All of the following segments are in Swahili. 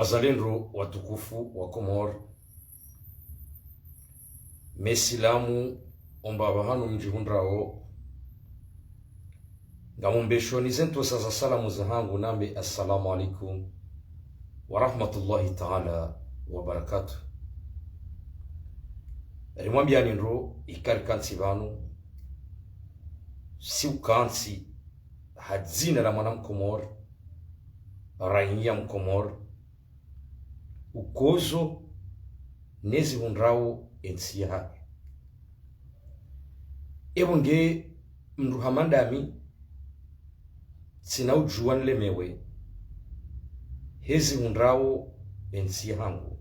Wazalendo watukufu wa Komor, mesilamu omba bahanu mjihundrao ngamumbeshoni zento sasa salamu zahangu nambe assalamu alaikum wa rahmatullahi ta'ala wa barakatuh. Rimwambia nindro ikari kansi banu si ukansi hadzina la mwana Mkomor raia Mkomor ukozo nezi hundrao ensiha ebonge mruhamandami sina ujuan lemewe hezi hundrao ensihangu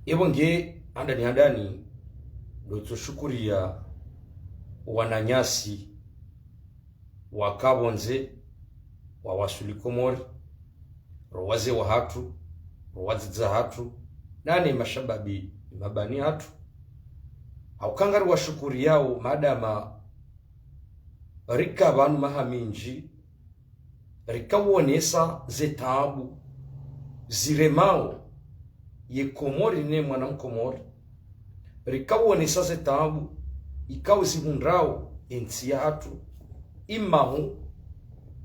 ebonge andani doto shukuria wananyasi wakabonze wa wasuli Komori rowaze wa hatu rowaziza hatu nane mashababi mabani hatu haukangari wa shukuri yao madama rika banu mahaminji rika wonesa zetabu ziremao ye Komori ne mwana Mkomori rika wonesa zetabu ikaw zihundrao ensi hatu imahu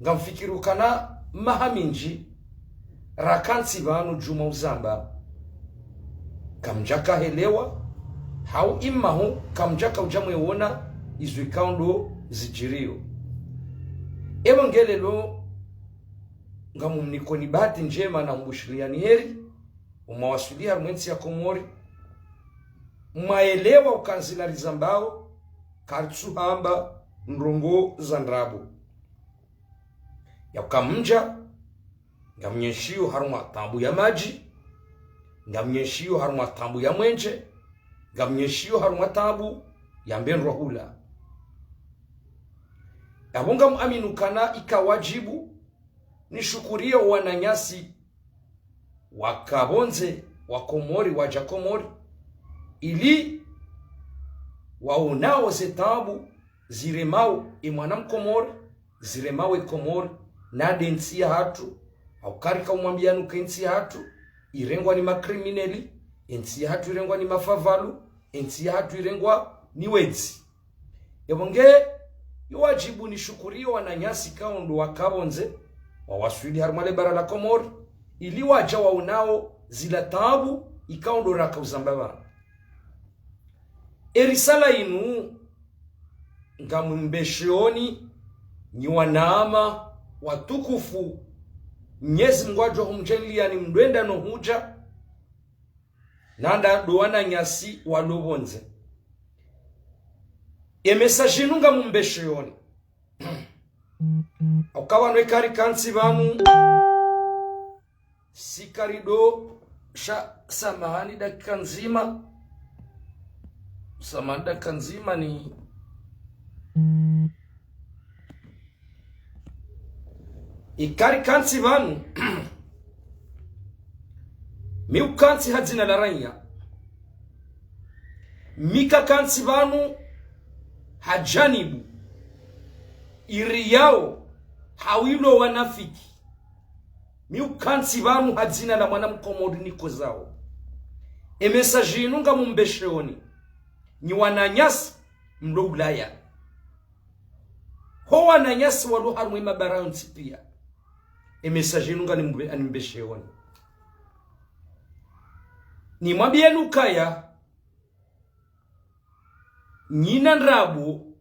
ngamfikiru kana mahaminji rakansi banu juma uzamba kamjaka helewa hau imahu kamjaka ujamwe wona izwikaundo zijirio evangelelo ngamumnikoni bahati njema na mbushiliani heri umawasulia mwensi ya Komori maelewa ukanzilari zambao kartsuhamba nrongo zandrabu yakamja ngamnyeshio harumwa tambu ya maji ngamnyeshio harumwa tambu ya mwenje ngamnyeshio harumwa tambu ya mbenro hula yabonga muaminukana ikawajibu ni shukuria wananyasi wakabonze wa Komori waja Komori ili waonao zetabu ziremao imwana Mkomori ziremao Komori na densia hatu au karika umwambianu kensi hatu irengwa ni makrimineli ensi hatu irengwa ni mafavalu ensi hatu irengwa ni wezi yabonge yuwajibu ni shukurio wananyasi kaundu wakabonze wawaswili harumale bara la Komori ili waja waunao zila tabu ikaundu raka uzambaba erisala inu ngamumbeshioni ni wanama watukufu Mnyezi Mngwajo humjenlia ni mdwenda no huja nanda doana nyasi walobonze emesajinunga mumbeshioni ukawa nwekari kansi bamu sikarido sha samahani dakika nzima samahani dakika nzima ni ikari kansi banu miu kansi hadzina la ranya mika kansi banu hajanibu iri yao hawilo wanafiki miu kansi banu hadzina la mwana Mkomori niko zao emesajinunga mumbesheoni ni wananyasi mlo Ulaya ho wananyasi walo harumwe mabaransi pia emesajinunga nimbesheoni ni mwabienu kaya nyina ndrabu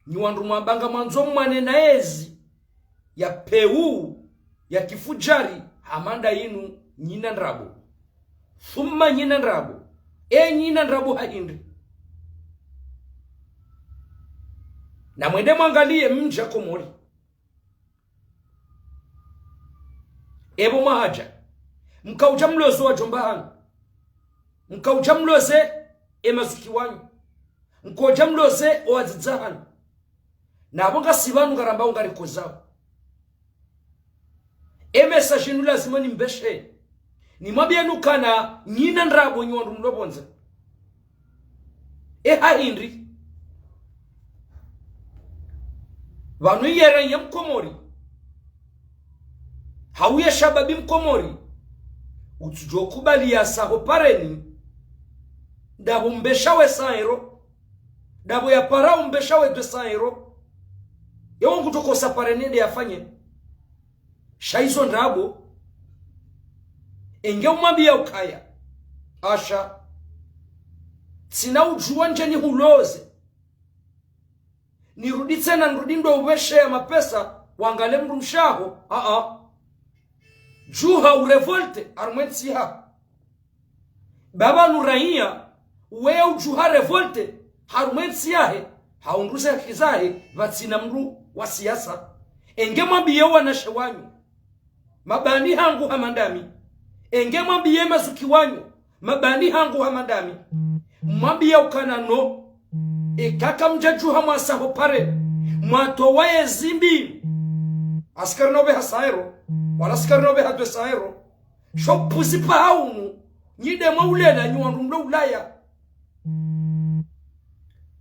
ni wandu mwabanga mwanzo mwane na ezi ya peu ya kifujari hamanda inu nyina ndrabu thumma nyina ndrabu nyina ndrabu haindri na mwende mwangalie mja Komori ebo mahaja mkauja mlozo wa jombahangu mkauja mloze emazuki wanyu mkoja mloze owazidzahanu na abonga sibanu ngaramba ungariko zao emesa jinu lazima ni mbeshe ni mwabienu kana nyina ndrabo nywandu mlobonza haindri vanu yere Mkomori hauye shababi mkomori utujo kubali ya saho pareni dabo mbeshawe 100 euro dabo ya para mbeshawe 200 euro yewo kutokosa pareni de yafanye shaizo ndabo enge umwambia ukaya asha sina ujua njeni huloze nirudi tena nirudi ndo uweshe ya mapesa wangale mrumshaho juha urevolte armwensi ha baba nurahia wewe ujuha revolte harmwensi yahe haunduze kizahe vatsina mru wa siasa enge mwambiye wanashe wanyu mabani hangu hamandami enge mwambiye mazuki wanyu mabani hangu hamandami mwambiye ukana no ekaka mjajuha mwasaho pare mwato wae zimbi askari nobe hasaero wala askari nobe hadwesaero shopuzi pahaumu nyide maulela nyuandu mlo ulaya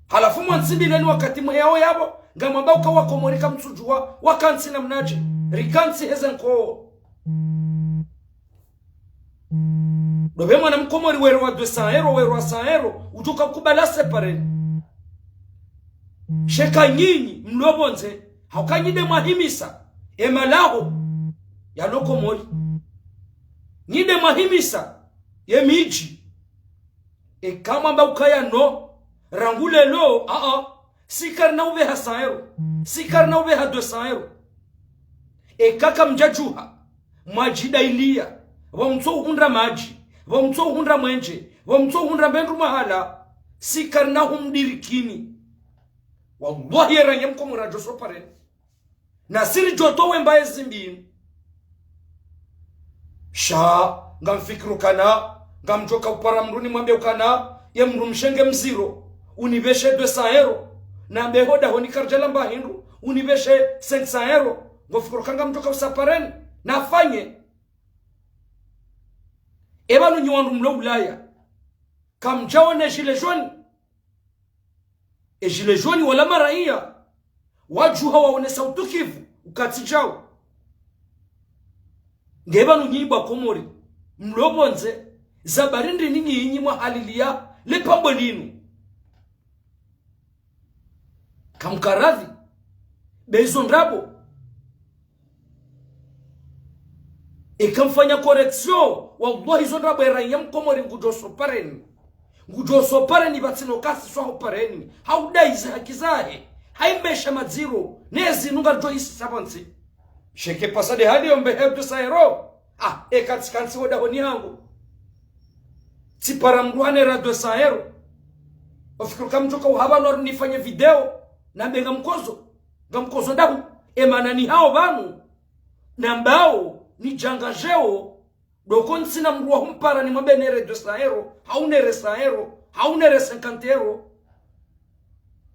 halafu mwanzimbi nani wakati mweyao yabo ngamwamba ukawa komorika mtsujua wakansi na mnaje rikansi hezenko dobe mwana mkomori weru wa 200 euro weru wa 100 euro utuka kubala separe sheka nyinyi mlobonze haukanyide mwahimisa emalaho ya lokomori nyide mwahimisa yemiji kama mba ukaya no rangule lo sikar na ube ha 100 euro sikar na ube ha 200 euro kaka mjajuha mwajida ilia wamto hundra maji wamto hundra mwenje wamto hundra bendu mahala sikar na humdirikini wallahi ranye mkomora joso pare na siri joto wembaye zimbini sha ngamfikiru kana ngamjoka upara mruni mwambie ukana ye mrumshenge mziro unibeshe 200 euro na mbehoda honi karjala mbahindu unibeshe 500 euro ngofikiru kanga mjoka usapareni na afanye ebanu nyuandu mlo ulaya kamjaone jile joni wala maraia wajuha waonesa utukivu ukatijao ngebanu nyiba komori mlobonze zabarindi ninyi mwa halilia lepambo linu kamkaradhi bezondrabo ikamfanya correction wallahi zondrabo eranya mkomori ngujoso pareni batsino kasi swaho pareni haudaize hakizahe haimesha maziro nezi nunga joisi sabansi sheke pasade hadi ombe hebdo saero kansi woda honi hangu tipara mruhane radio saero ofikiru kamjoka uhaba nori nifanye video na benga mkozo ndahu emana ni hao banu na mbao ni jangajeo dokonsi na mruwa humpara ni mwambe radio saero haunere saero haunere 50 euro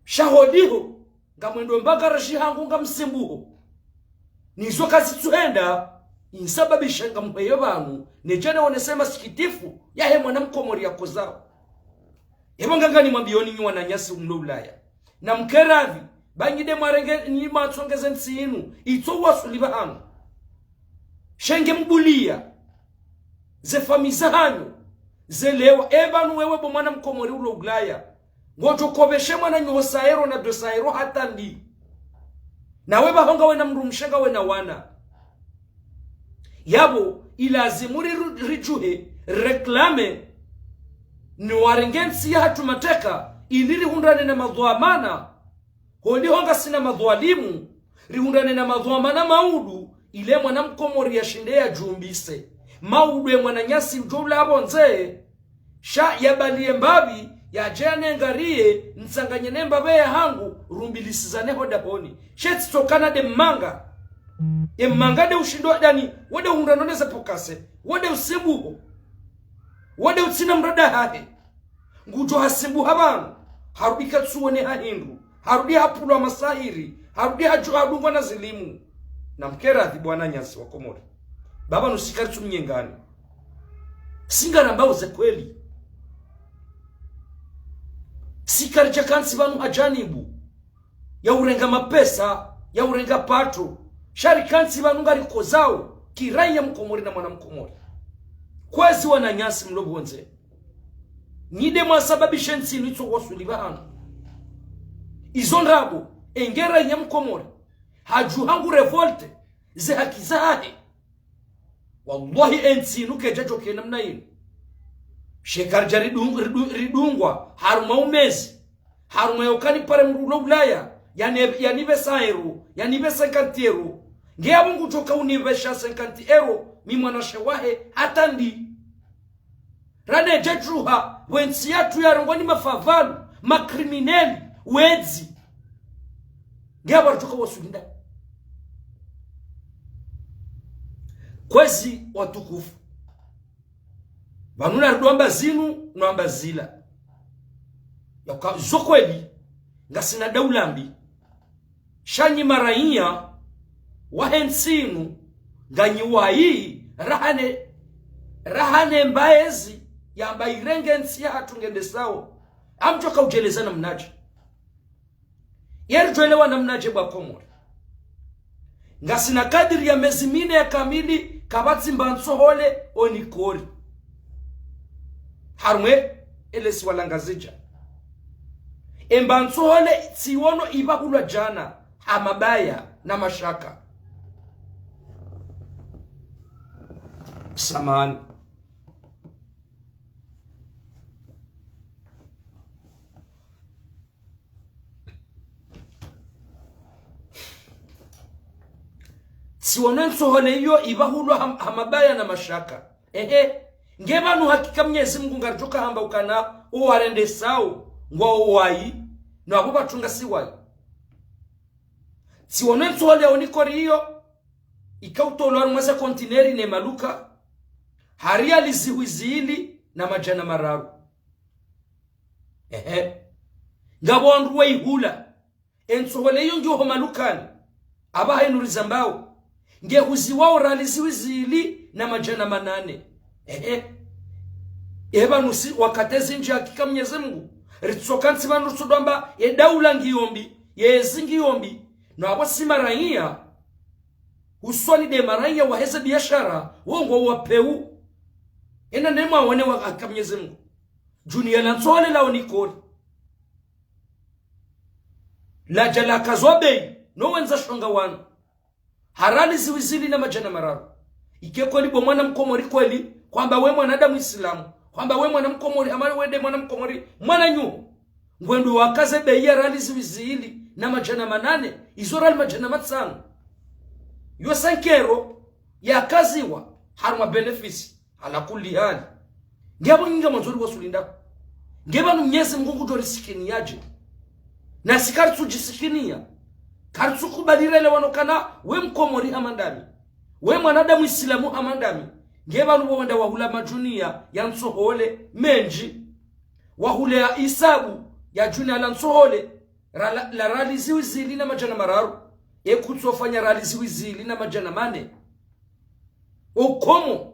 shahodiho ngamwendo mbagara shihangu ngamsimbuho nizo kazi tuhenda insababisha ngamweyo banu nejene onesema sikitifu yahe mwana mkomori yako zao ebo ngangani mwambioni nywa na nyasi mlo ulaya na mkeravi bangide mwarenge ni matsongeze nsinu ito wasuliba hangu shenge mbulia ze famiza hanyu ze lewa ebanu wewe bo mwana mkomori ulo ulaya ngoto kobeshe mwana nyosa euro na 200 euro hata ndi na weba honga wena mrumshenga wena wana yabo ilazimuri rijuhe reklame ni warengensi ya hatumateka iliri hundane na madhuamana holi honga sina madhualimu rihundane na madhuamana maudu ile mwana mkomori ya shindea jumbise maudu ya mwana nyasi ujula abonze sha yabalie mbabi ya jane ngarie nsanganye nemba bea hangu rumbilisizane hoda honi shetsi tokana de manga manga de ushindo dani wode hundanoneza pokase wode usibuho wode utsina mrada hahe ngujo hasimbu habanu harudi katsuone hahindu harudi hapulwa masahiri harudi adungwa na zilimu na mkerathi bwana nyasi wa Komori baba nusikari tumnyengani singana mbao ze kweli sikari jakansi banu ajanibu ya urenga mapesa ya urenga pato shari kansi banu ngari kozao kiraya mkomori na mwana mkomori kwezi wana nyasi mlobonze nide mwasababisha nsinu ito wasuliba hano izo ndrabo engera ya mkomori haju hangu revolte ze hakizahe wallahi ensinu kejajo kena mna ino shekarja ridungwa haruma umezi haruma yokani pare mrulo ulaya yanibe sairu yanibe 50 euro ngeabo ngutoka univesha 50 euro mimwana shewahe atandi rane jetruha wensi yatu ya rongoni mafavalu makrimineli wezi ngeabo rutoka wasulinda kwezi watukufu vanuna rudomba zinu nuamba zila yaka zokweli ngasina daulambi shanyi maraiya wahensinu ganyiwayi rahane mbaezi yamba irenge nsi hatu ngende sawo amchoka ujeleza na mnaje yeri tuelewa na mnaje bwa Komori ngasina kadiri ya mezimine ya kamili kabatsi mbansohole onikori harumwe elesi walangazija embansohole tsiwono ibahulwa jana amabaya na mashaka samani tsiwono nsohole iyo ibahulwa amabaya na mashaka ngebanu hakika Mwenyezi Mungu ngaritoka hamba ukana uwarende sawo ngwa uwayi na abo batunga siwayi siwone nsole onikori hiyo ikautolwa mwaza kontineri ne maluka haria liziwizili na majana mararu ngabo ndwe ihula ensole hiyo ndio ho malukani aba hainuriza mbao nge huziwao raliziwizili na majana manane eba nusi wakatezi nje hakika Mwenyezi Mungu ritsokansi banu rusudomba edaula ngiyombi yezi ngiyombi no abo simaraiya usoni de maraiya waheze biashara wongo wapeu ena nema wane wa hakika Mwenyezi Mungu junia lansole lao nikori la jala kazobe no wenza shonga wanu harali ziwizili na majana mararu ikeko libo mwana mkomori kweli kwamba we mwanadamu Islamu kwamba we mwana mkomori amali wende mwana mkomori mwana nyu ngwendu wakaze beya rali ziwizili na majana manane izorali majana matsano yo sankero ya kaziwa haruma benefisi ala kulli hali ngabo nyinga mwanzori wasulinda ngeba Mwenyezi Mungu kutori sikini yaje na sikari tujisikinia kartu kubalirele wanokana we mkomori hamandami we mwanadamu Islamu hamandami ngeba nubo wenda wahula majunia ya nsohole menji wahule ya isabu ya junia la nsohole la raliziwi zili na majana mararu ekutsofanya raliziwi zili na majana mane ukomo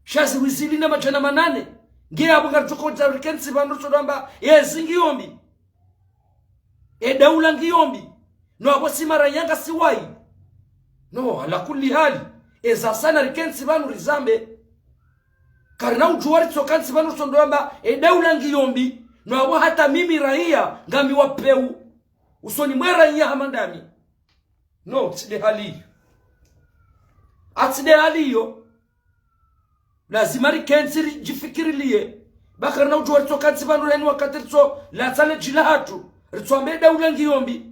shaziwi zili na majana manane ngia abu ngartukota rikensi bandu sodamba yezi ngiyombi daula ngiyombi no abo simara yanga siwai no ala kulli hali eza sana rikensi banu rizambe karna ujuwari tsokansi banu sondoamba daula ngiyombi no abo hata mimi raia ngambi wapeu usoni mwera ya hamandami no tside hali atside hali yo lazima rikensi jifikirilie bakarna ujuwari tsokansi banu reni wakati tso la tsale jilahatu ritsoambe daula ngiyombi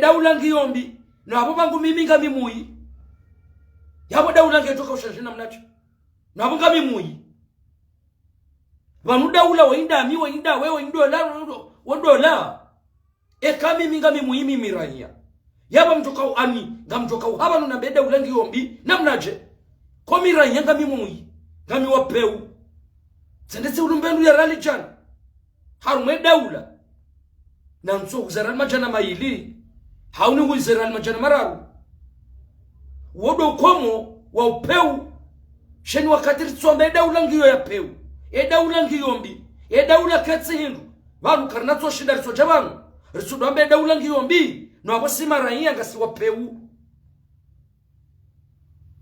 daula ngiyombi no abo bangu mimi ngambi muyi yabo daula ngetoka ushashina mnacho no abo ngambi muyi banu daula wainda mi wainda wewe indola wodola kama mimi ngambi muyi mimi rania yabo mtoka ani ngamtoka haba no be daula ngiyombi namnaje komi rania ngambi muyi ngambi wapeu sendetse ulumbendu ya rali jana harumwe daula na mtsoku zaral majana maili hauni wizeral majana mararu wodo komo wa upeu sheni wakati tsombe daula ngiyo ya peu daula ngiyombi daula katsi hindu banu karnatso shindari so jabanu risudombe daula ngiyombi no abo simara yanga si wapeu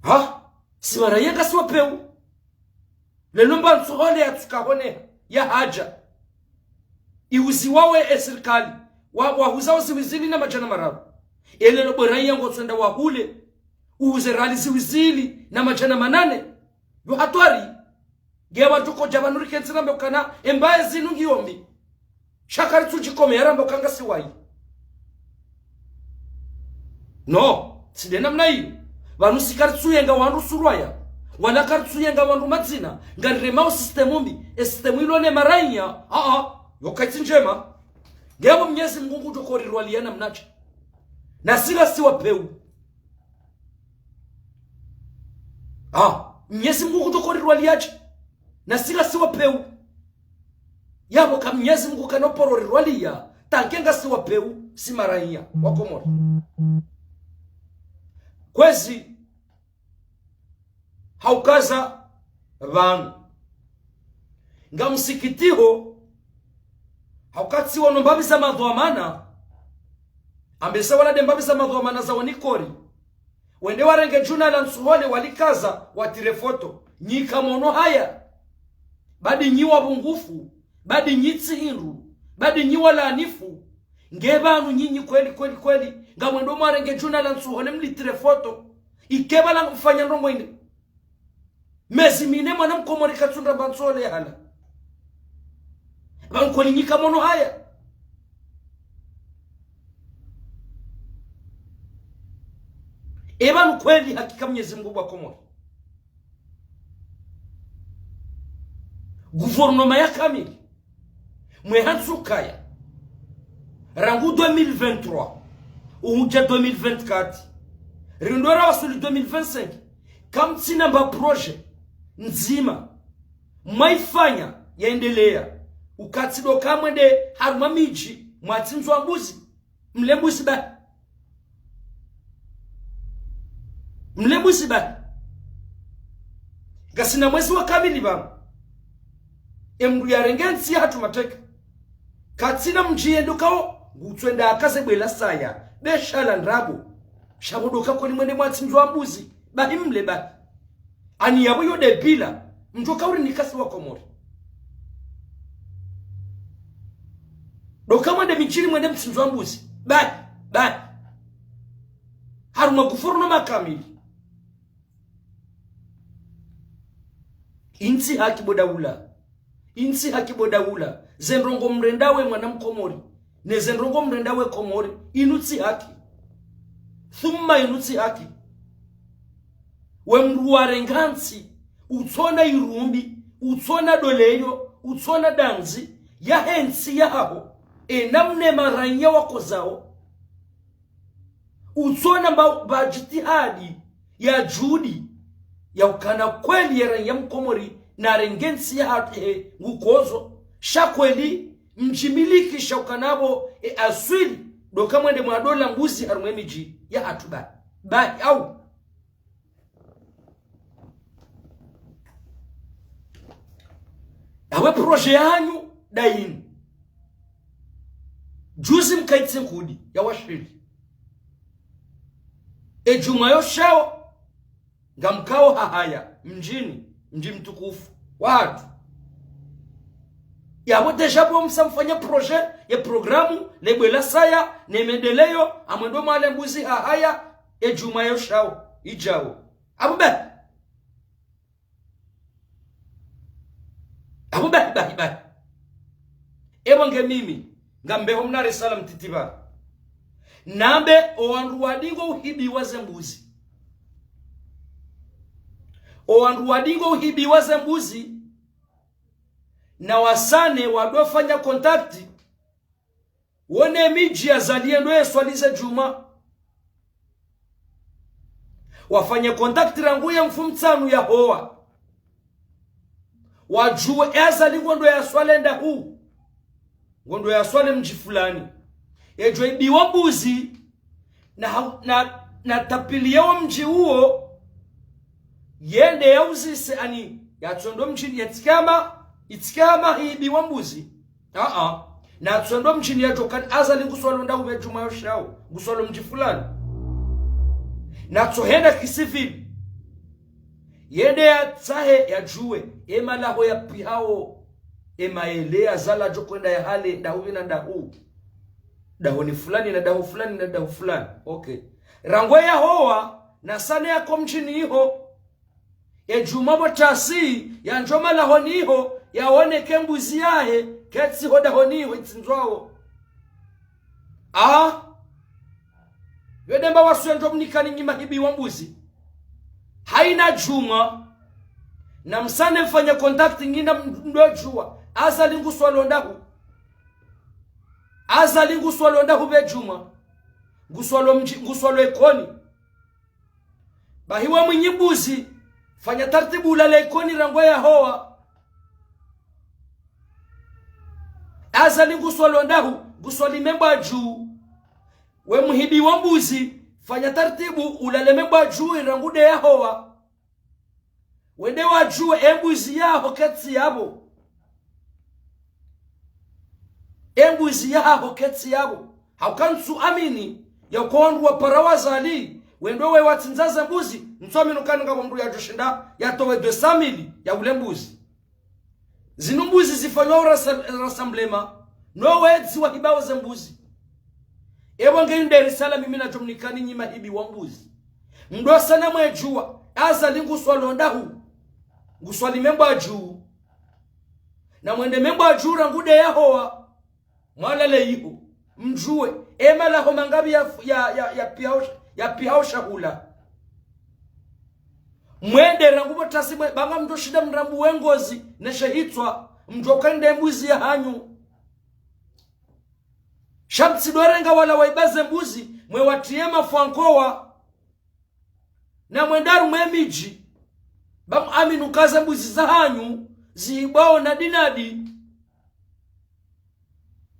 ha si maraya ngasi wapeu lelomba nsuhole ya tukahone ya haja iuzi wawe serikali wahuzao ziwizili na majana marabu elelo boraya ngo tsenda wahule uze rali ziwizili na majana manane yo hatwari gewa tuko jabanuri kensira mbokana embaye zinu ngiyombi shakari tujikomera mbokanga siwai no sidena mnayi vanhu sikari tsuyenga wandu surwaya wala kari tsuyenga wandu madzina ngaremao systemu mbi systemu ilone marainya yokaiti njema ngebo Mwenyezi Mungu tokorirwa liana mnacha na sila siwa peu Mwenyezi Mungu tokorirwa liache na sila siwa peu yabo ka Mwenyezi Mungu kanopororirwa liya tankenga siwa peu si marainya wakomori kwezi haukaza vanu nga msikitiho haukati wano mbabi za madhuamana ambesa wala de mbabi za madhuamana za wanikori wende warenge juna la nsuhole walikaza watire foto nyika mono haya badi nyiwa bungufu badi nyitsi hindu badi nyiwa laanifu ngebanu nyinyi kweli nga mwendo marenge juna la nsuhole mlitire foto ikeba la kufanya ndongo inde mezi mine mwana mkomori katsunda bansole ya hala bankoli nyika mono haya ebanu kweli hakika Mwenyezi Mungu wa Komori guvernoma ya kamili mwehansukaya rangu 2023 uja 2024 rindora wasuli 2025 kamtsina mba projet nzima maifanya yaendelea ukatsido kamwende haruma miji mwatsinzwa mbuzi mlembusi ba gasina mwezi wa kamili ba emru ya rengensi hatu mateka katsina mjiendo kao gutswenda akaze bwela saya beshala ndrabo shabudoka ko limwende mwatsinzwa mbuzi bahimle ba ani yabo yode bila mtoka uri nikasi wa Komori doka mwende michini mwende mtsinzwa mbuzi ba haruma gufuru no makamili insi haki bodawula zendrongo mrendawe mwana mkomori ne zendrongo mrendawe Komori inutsi haki thumma inutsi haki wemruware ngansi utsona irumbi utsona doleyo utsona danzi ya hensi yaho enamne maranya wako zao utsona bajitihadi ya judi ya ukana kweli ya ranya mkomori na rengensi ya hati ngukozo shakweli mjimiliki shaukanabo aswili doka mwende mwadola mbuzi harumemiji ya hatuba au awe proje yanyu daini juzi mkaitse nkudi ya washiri ejumayo shao ngamkao hahaya mji mtukufu watu yabo dejabu msamfanya proje ya programu lebwela saya nemedeleyo amwendo male mbuzi hahaya ejumayo shao ijao abube ebonge mimi ngambeho mnare salam titiba nambe owandu wadingo uhibiwa zembuzi na wasane wadofanya kontakti wone miji ya zaliendo eswalize juma wafanye kontakti rangu ya mfumtsanu ya hoa wajue ezali ngondo ya swalenda huu ngondo ya swale mji fulani ejwe biwa mbuzi na tapiliyo mji huo yende yauzise ani yatsondo mjini itikama hii biwa mbuzi na tsondo mjini yatokan azali nguswalo nda umejuma yoshao nguswalo mji fulani na tsohenda kisivili yende ya tsahe ya juwe ema laho ya pihao ema elea zala jokwenda ya hale dahu na dahu dahu ni fulani na dahu fulani na dahu fulani. Okay, rangwe ya hoa na sane ya komchini iho ya jumabo chasi ya njoma laho niho ya one kembuzi yahe ketsi hoda honiho itsinzwao wedemba wasu yanjo mnikani ngima hibi wambuzi haina juma na msane mfanya contact ngina mdojua aza lingu swalo ndahu be juma nguswalo ekoni bahiwa mwenyibuzi fanya tartibu ulale ekoni rangwa ya hoa aza lingu swalo ndahu nguswali memba juu we muhibi wambuzi fanya tartibu ulale memba juu irangude ya hoa wende wajue embuzi yaho ketsi yabo embuzi yaho ketsi yabo haukansu amini ya ukowandu wa parawazali wendo we watinzaza mbuzi msomi nukani nga mbu ya joshinda ya towe 200,000 ya ule mbuzi zinu mbuzi zifanywa rasamblema no wedzi wa hibao za mbuzi ewa ngeyu Dar-es-Salaam mimi na jomnikani nyima hibi wa mbuzi mdo sana mwejua aza lingu swalo ndahu nguswali memba juu na mwende memba juu rangude ya hoa mwalele iho mjue ema laho mangabi ya pihao shahula mwende rangubo tasimwe banga mdo shida mrambu wengozi na shahitwa mjokande mbuzi ya hanyu shabtsi dorenga wala waibaze mbuzi mwe watiema fuankowa na mwendaru mwemiji bamu aminu kaza mbuzi za hanyu ziibao na dinadi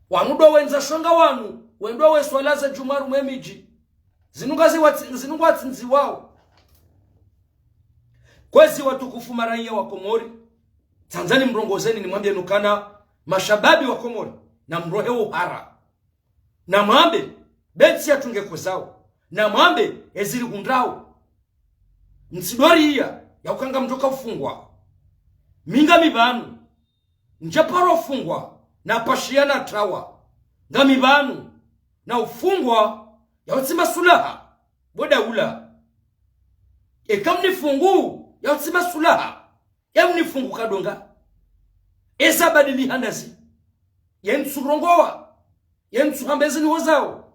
wanudo wenza shonga wanu wendo we swalaza jumaru mwemiji zinungazi wao kwezi watukufu maraia wa Komori Tanzania mrongozeni ni mwambie nukana mashababi wa Komori na mrohe uhara na mwambe betsi ya tunge kozao na mwambe eziri kundrao nsidori hiya ya ukanga mtoka ufungwa minga mibanu njaparo ufungwa na pashiana trawa nga mibanu na ufungwa ya utsima sulaha boda ula ekamni fungu ya utsima sulaha ya mnifungu kadonga eza badili handazi yensurongowa yensuhambezi ni wazao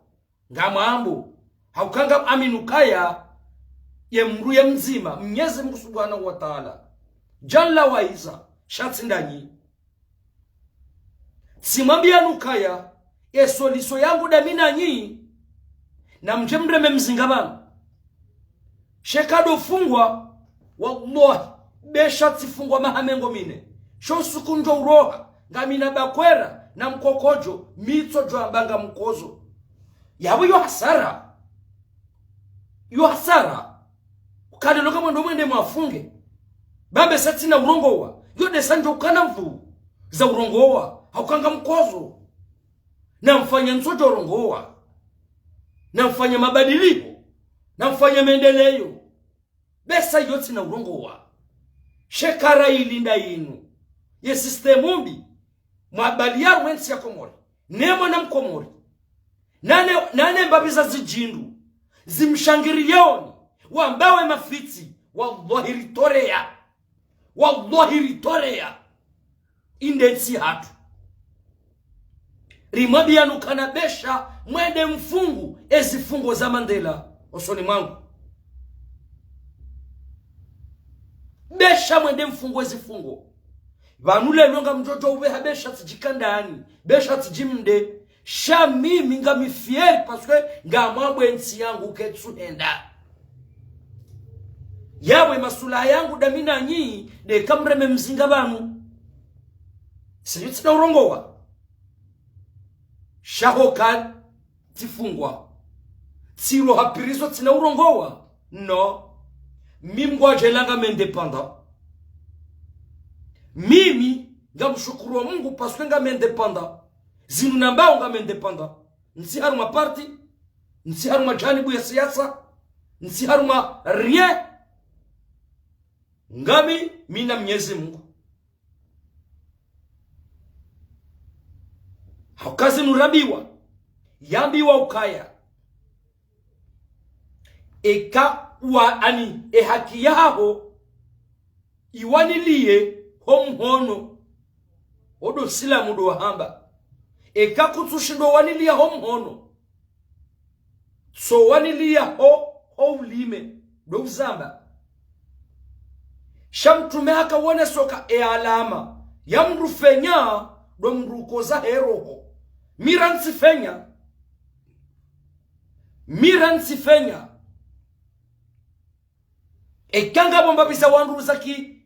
nga mambo haukanga aminukaya yemru ya mzima Mwenyezi Mungu Subhanahu wa Ta'ala jalla wa iza shatsindanyi simambia nukaya esoliso yangu damina nyi na mjemreme mzingabana shekado fungwa wallahi beshatsi fungwa mahamengo mine shosuku njo uroha ngamina bakwera na mkokojo mitso jo ambanga mkozo yawe yo hasara ukade loka mwendo mwende mwafunge bambe sati na urongowa yode sanjo ukana mvu za urongowa haukanga mkozo na mfanya nsojo urongowa na mfanya mabadiliko na mfanya maendeleo besa yoti na urongowa shekara ilinda inu ye systemu mbi mwabali ya wensi ya Komori nemo na mkomori nane mbabiza zijindu zimshangirioni wambawe mafiti wallahi ritorea indensi hatu rimabi ya nukanabesha mwende mfungu ezifungo za Mandela osoni mwangu besha mwende mfungu ezifungo vanule longa mjojo uwe habesha tijikandani besha tijimde sha mimi nga mifieri paswe nga mambo ensi yangu ketsuhenda yawe masula yangu damina nyi de kamreme mzinga banu siyuti na urongowa shahokan tifungwa tiro hapirizo tina urongowa no mimgwa jelanga mendepanda mimi nga mshukuru wa Mungu paswe nga mendepanda zinu nambao nga mendepanda nsi haruma party nsi haruma janibu ya siyasa nsi haruma rien ngami mina Mwenyezi Mungu haukazi nurabiwa yambiwa ukaya eka wa ani haki yao iwanilie homhono odo silamu do hamba eka kutushindo wanilia homhono so wanilia ho ulime do uzamba shamtume haka wone soka alama ya mrufenya do mrukoza heroho miransi fenya ekanga bomba bisa wandu zaki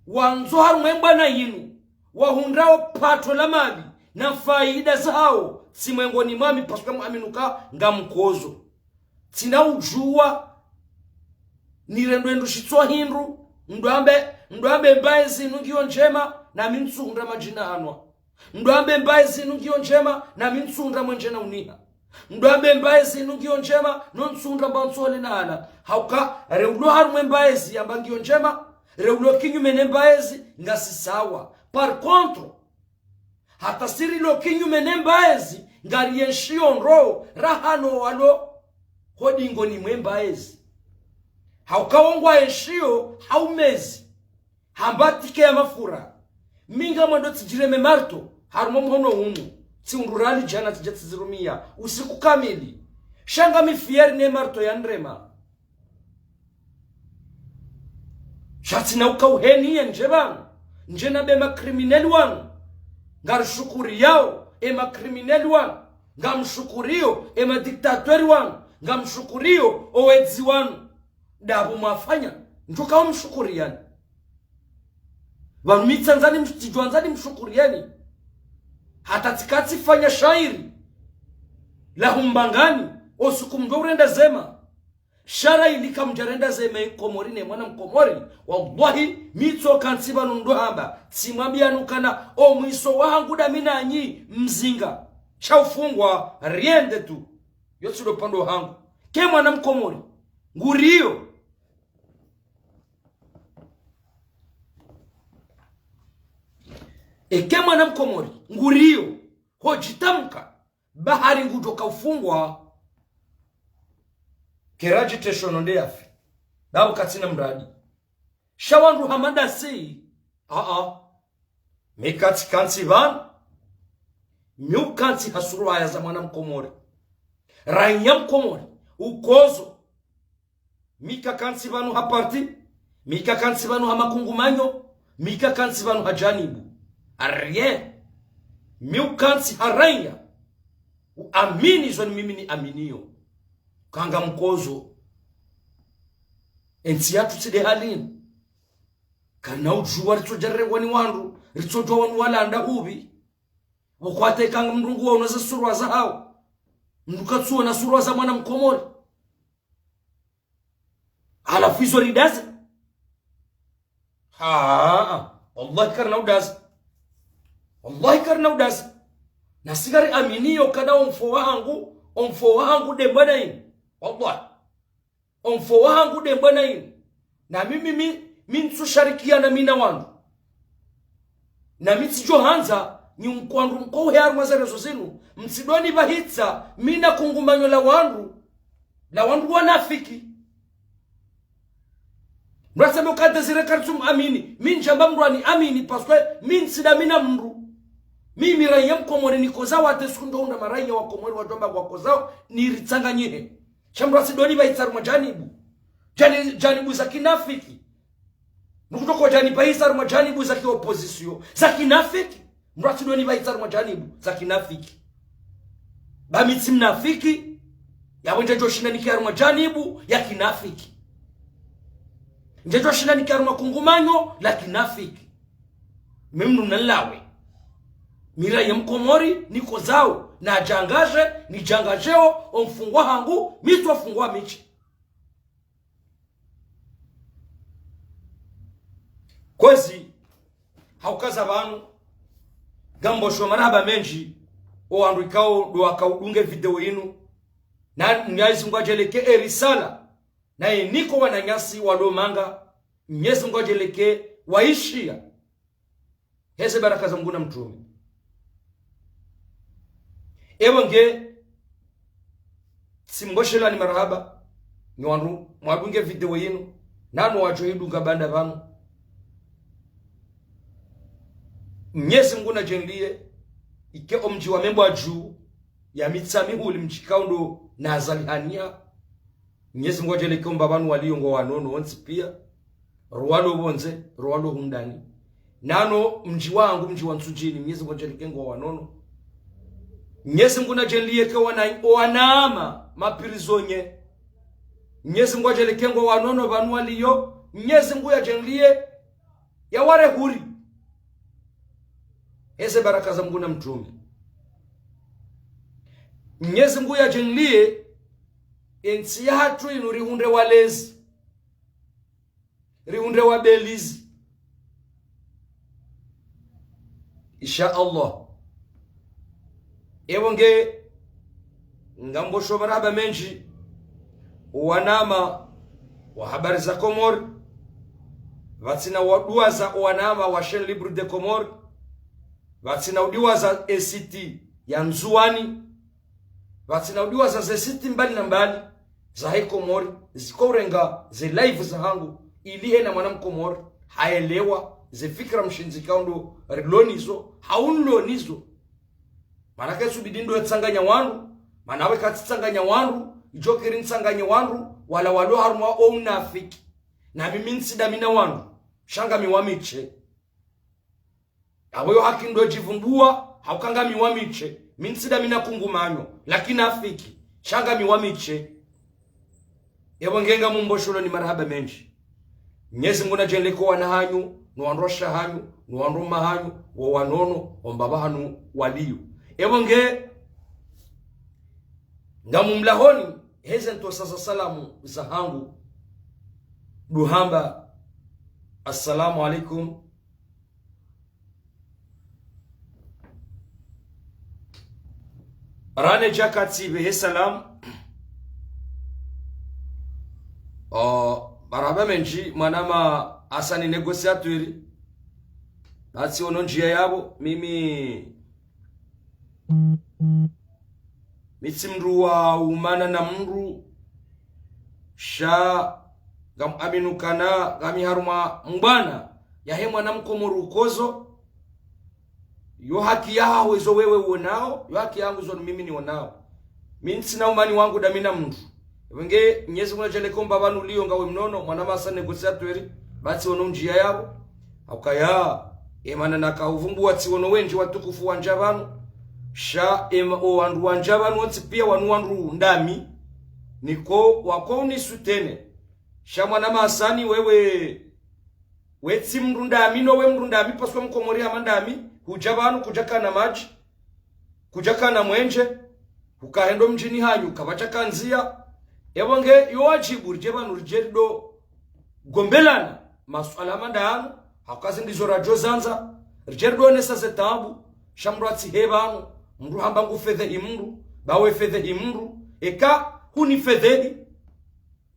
wanzo harumemba na yinu wahundrao pato la mali na faida zao simwengoni mwami pasuka muaminuka nga mkozo tina ujua nirendwendu shitswa hindu ndwambe mbaye zinu ngiyo njema na mintsunda majina anwa ndwambe mbaye zinu ngiyo njema na mintsunda mwenjena uniha ndwambe mbaye zinu ngiyo njema nonsunda mbansole na ana hauka reulo harumwe mbaye zi amba ngiyo njema reulo kinyume ne mbaye zi ngasi sawa par contre hata siri lo kinyume ne mbaye zi ngari yenshio nro rahano walo hodingo ni mwe mbaye zi hauka wongwa yenshio haumezi hambatike ya mafura minga mwendo tijireme marto harumo mhono unu tiundurali jana tijatizirumia usiku kamili shanga mifieri ne marto ya nrema shatina ukauheni ya njebanu njena bema krimineli wanu ngarishukuri yao ema krimineli wanu ngamshukurio ema diktatori wanu ngamshukurio owezi wanu dabu mwafanya njuka umshukuriani wamitsanzani mtijwanzani mshukuriani hata tikati fanya shairi la humbangani osuku mdorenda zema shara ilika mjarenda zema komorine mwana mkomori wallahi mitso kansiba ndo hamba simwambia nukana o mwiso wangu damina anyi mzinga chaufungwa riende tu yosudo pando hangu ke mwana mkomori ngurio eke mwana mkomori ngurio hojitamka bahari ngutoka ufungwa keraji teshono ndeafi dabu katina mradi shawandu hamada si mikati kansi van miukansi hasuruwa ya za mwana mkomori rainya mkomori ukozo mika kansi vanu haparti mika kansi vanu hamakungumanyo mika kansi vanu hajanibu rien miukansi haranya uamini zoni mimi ni aminio kanga mkozo ensiyatu tside halini kana ujuwa ritsojare wani wandu ritsojwa wani walanda ubi ukwate kanga mrungu wa unaza surwa za hao mnukatsuwa na surwa za mwana mkomori alafu hizo ridazi wallahi karna udazi wallahi karna udazi nasigari aminio kada omfo wangu dembana ini wallahi omfo wangu dembana ini na mimi nsusharikia na mina wangu na mitijo hanza nyumkwandu mkohu ya arumazarezo zinu msidoni bahitsa mina kungumanyo la wandu wanafiki mrasame ukade zirekartum amini min jamba mruani amini paswe min sidamina mru mimi raya mkomori nikoza wate sukundo unda maraya wakomori wadomba wakozao niritsanga nyehe shamrasi doni bahitsaru majanibu janibu za kinafiki nukutoko jani bahitsaru majanibu za kiopozisio za kinafiki mrasi doni bahitsaru majanibu za kinafiki bamitsi mnafiki ya wenje joshina nikiaru majanibu ya kinafiki njejo shina nikiaru makungumanyo la kinafiki mimnu nalawe mira ya mkomori niko zao na jangaje ni jangajeo omfungwa hangu mitu wafungwa michi kwezi haukaza banu gambo shomaraba menji o andikao do akaudunge video inu na nyazi ngwajeleke erisala naye niko wananyasi walomanga Mwenyezi Mungu ajeleke waishia heze baraka za Mungu na mtume. Nge simboshela ni marhaba ni wandu mwadunge video yenu nanu wajohidu ngabanda vanu. Mwenyezi Mungu na jenlie ike omji wa membo juu ya mitsami huli mchikaundo na azalihania. Mwenyezi Mungu ajeleke mbabanu waliongo wanono onsi pia ruwalo bonze ruwalo hundani nano mji wangu mji wa Nsujini. Mwenyezi Mungu ajeleke ngo wanono. Mwenyezi Mungu najenlie ke wanama mapirizonye. Mwenyezi Mungu ajeleke ngo wanono banu waliyo. Mwenyezi Mungu ajenlie ya ware huri heze baraka za Mungu na mtume. Mwenyezi Mungu ajenlie ensi hatu inu rihunde walezi rihunde wabelizi insha Allah. Nge ngambo shobaraba menji wanama wa habari za Komor vatsina wadua za wanama wa Chaine Libre de Comore vatsina wadua za ACT ya Nzuani vatsina wadua za zesiti mbali na mbali za hai Komori zikorenga ze live za hangu ili na mwana Komori haelewa ze fikra mshinzi kaundo rilonizo haunlonizo. Manake subidindo yatsanganya wandu manawe katsanganya wandu ijokeri ntsanganya wandu wala walo harumwa o unafiki na mimi nsida mina wandu shanga miwamiche awoyo haki ndo jivumbua haukanga miwamiche minsida mina kungumanyo lakini afiki shanga miwamiche. Ngenga mumbosholo ni marhaba menji. Mwenyezi Mungu najenleko wanahanyu nuandrosha hanyu nuandruma hanyu wa wanono ombaba hanu waliyo. Nge ngamumlahoni heze nto sasa salamu za hangu duhamba assalamu alaikum rane jakati be salam baraba menji manama asani negociateur basi ono njia yabo mimi mitsimru wa umana na mru sha gam aminukana gami haruma mbana ya hemwa na mkomoru kozo yo haki yao hizo wewe uonao yo haki yangu zo mimi ni onao mimi sina umani wangu damina mtu wenge Mwenyezi Mungu ajelekomba banu liyo ngawe mnono mwana masa negociateur basi ono njia yabo akaya emana nakauvumbua tiono wenji watukufu wanja banu sha o wandu wanja banu wonsi pia wandu ndami niko wako ni sutene sha mwana masani wewe wetsi mndu ndami no we mndu ndami paswa mkomori amandami hujabanu kujaka na maji kujaka na mwenje ukahendo mjini hanyu kabachaka nzia nge yo wajibu rjebanu rjerido gombelana masuala mandano hakazi ndizo radio zanza rjerido nesa zetabu shamratsi hebanu mndu hamba ngu fedhe imndu bawe fedhe imndu eka huni fedhedi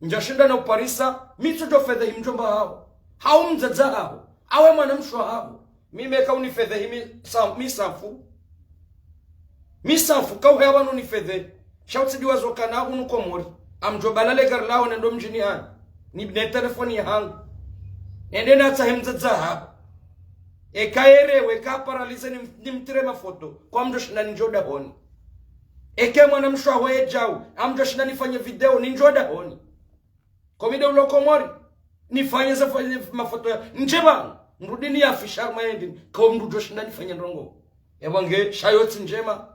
njashinda na uparisa mitsu do fedhe imjomba hao mzaza hao awe mwana mshwa hao mimi eka uni fedhe misafu kau hewa nuni fedhe shauti diwazo kana unu Komori amjobalale garlao nendo mjini hani ni ne telefoni ya hangu nende na tahimzaza hao eka erewe ka paralize ni mtire mafoto kwa mjoshinda ninjoda honi eke mwana mshwa hoye jau amjoshinda nifanye video ninjoda honi komide ulo Komori nifanye za mafoto ya njema mrudini ya fishar maendi kwa mjoshinda nifanye ndongo nge shayoti njema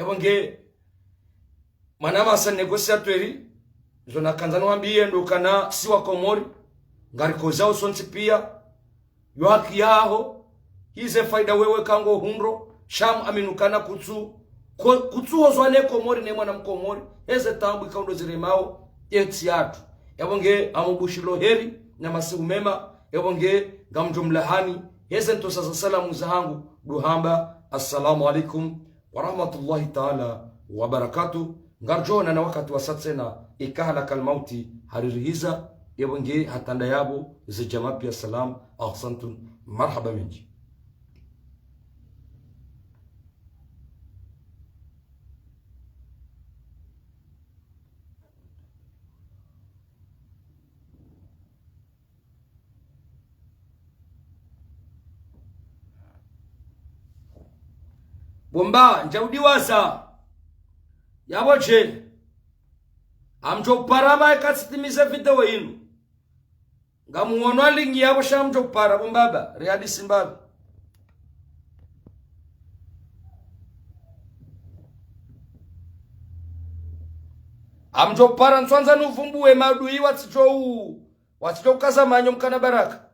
nge manama asa negociateur zona kanzano ambiye ndo kana siwa Komori ngariko zao sonsi pia yo haki yao hize faida wewe kango hunro sham aminukana kutsu hozwane Komori ne mwana mkomori heze tambu kaundo ziremao eti yatu nge amubushilo heri na masiku mema nge ngamjumlahani heze nto sasa salamu zangu duhamba assalamu alaikum wa rahmatullahi ta'ala wa barakatuh. ngarjona na wakati wa satsena ikahala kalmauti haririhiza yabonge hatanda yabo zijama pia salam ahsantum marhaba minji. Bomba njaudi wasa yaboche amjo paraba ikasitimize video yinu ngamuonwa lingi yabo shamjo para bombaba readi simbabi amjo para nswanza nuvumbuwe madui waticho kaza manyo mkana baraka